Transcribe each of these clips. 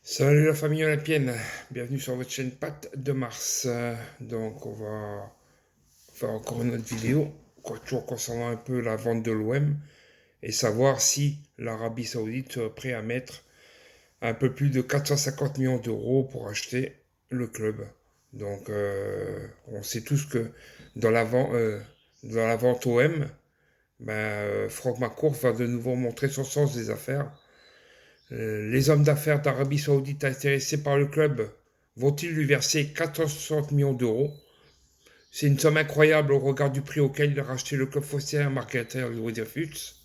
Salut la famille olympienne, bienvenue sur votre chaîne Pat de Mars. Donc on va faire encore une autre vidéo, toujours concernant un peu la vente de l'OM et savoir si l'Arabie Saoudite serait prêt à mettre un peu plus de 450 millions d'euros pour acheter le club. Donc on sait tous que dans dans la vente OM, Franck McCourt va de nouveau montrer son sens des affaires. Les hommes d'affaires d'Arabie Saoudite intéressés par le club vont-ils lui verser 460 millions d'euros? C'est une somme incroyable au regard du prix auquel il a racheté le club phocéen Margarita Dreyfus,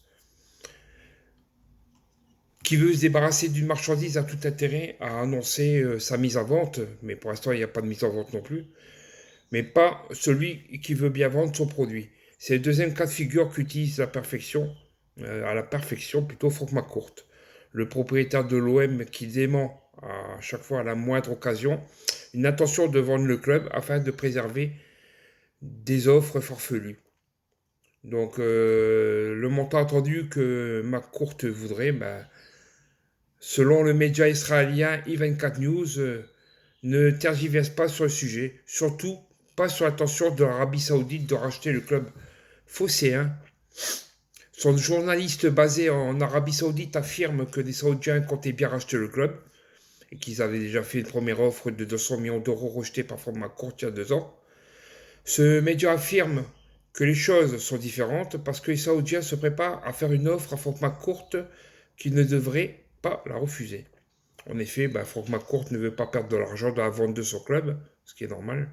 qui veut se débarrasser d'une marchandise a tout intérêt à annoncer sa mise en vente, mais pour l'instant il n'y a pas de mise en vente non plus, mais pas celui qui veut bien vendre son produit. C'est le deuxième cas de figure qu'utilise à la perfection plutôt Franck McCourt, le propriétaire de l'OM qui dément à chaque fois à la moindre occasion une intention de vendre le club afin de préserver des offres farfelues. Donc le montant attendu que McCourt voudrait, selon le média israélien i24 News, ne tergiverse pas sur le sujet, surtout pas sur l'intention de l'Arabie Saoudite de racheter le club phocéen. Son journaliste basé en Arabie Saoudite affirme que les Saoudiens comptaient bien racheter le club et qu'ils avaient déjà fait une première offre de 200 millions d'euros rejetée par Franck McCourt il y a 2 ans. Ce média affirme que les choses sont différentes parce que les Saoudiens se préparent à faire une offre à Franck McCourt qui ne devrait pas la refuser. En effet, Franck McCourt ne veut pas perdre de l'argent dans la vente de son club, ce qui est normal.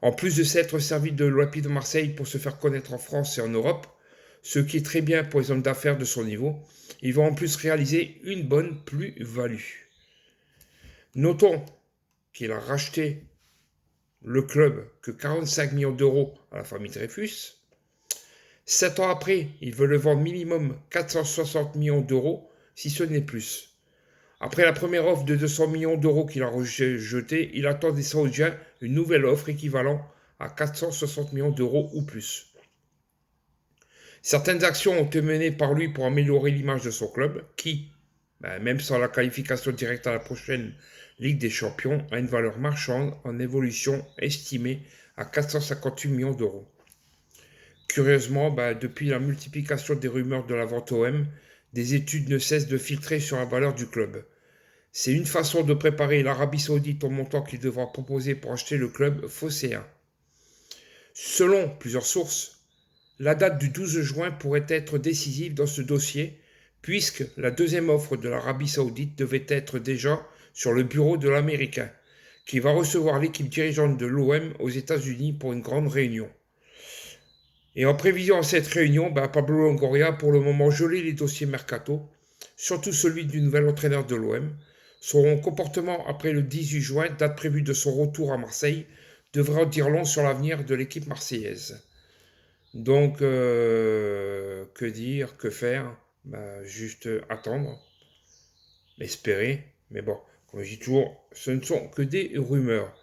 En plus de s'être servi de l'Olympique de Marseille pour se faire connaître en France et en Europe, ce qui est très bien pour les hommes d'affaires de son niveau, il va en plus réaliser une bonne plus-value. Notons qu'il a racheté le club que 45 millions d'euros à la famille Dreyfus. 7 ans après, il veut le vendre minimum 460 millions d'euros, si ce n'est plus. Après la première offre de 200 millions d'euros qu'il a rejetée, il attend des Saoudiens une nouvelle offre équivalent à 460 millions d'euros ou plus. Certaines actions ont été menées par lui pour améliorer l'image de son club, qui, même sans la qualification directe à la prochaine Ligue des Champions, a une valeur marchande en évolution estimée à 458 millions d'euros. Curieusement, depuis la multiplication des rumeurs de la vente OM, des études ne cessent de filtrer sur la valeur du club. C'est une façon de préparer l'Arabie Saoudite au montant qu'il devra proposer pour acheter le club phocéen. Selon plusieurs sources, la date du 12 juin pourrait être décisive dans ce dossier, puisque la deuxième offre de l'Arabie Saoudite devait être déjà sur le bureau de l'Américain, qui va recevoir l'équipe dirigeante de l'OM aux États-Unis pour une grande réunion. Et en prévision de cette réunion, Pablo Longoria a pour le moment gelé les dossiers mercato, surtout celui du nouvel entraîneur de l'OM. Son comportement après le 18 juin, date prévue de son retour à Marseille, devrait en dire long sur l'avenir de l'équipe marseillaise. Donc, que dire, que faire? Juste attendre, espérer. Mais bon, comme je dis toujours, ce ne sont que des rumeurs.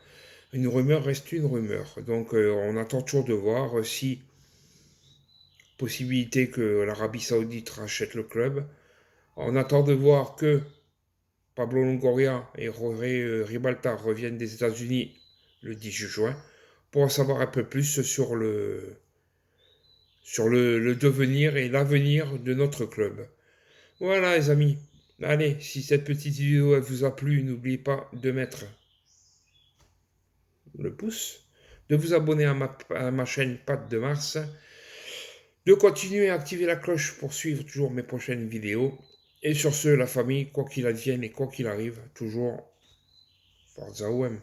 Une rumeur reste une rumeur. Donc, on attend toujours de voir si possibilité que l'Arabie Saoudite rachète le club. On attend de voir que Pablo Longoria et Jorge Ribalta reviennent des États-Unis le 10 juin pour en savoir un peu plus sur le devenir et l'avenir de notre club. Voilà les amis. Allez, si cette petite vidéo vous a plu, n'oubliez pas de mettre le pouce, de vous abonner à ma chaîne Pat de Mars, de continuer à activer la cloche pour suivre toujours mes prochaines vidéos. Et sur ce, la famille, quoi qu'il advienne et quoi qu'il arrive, toujours Forza OM.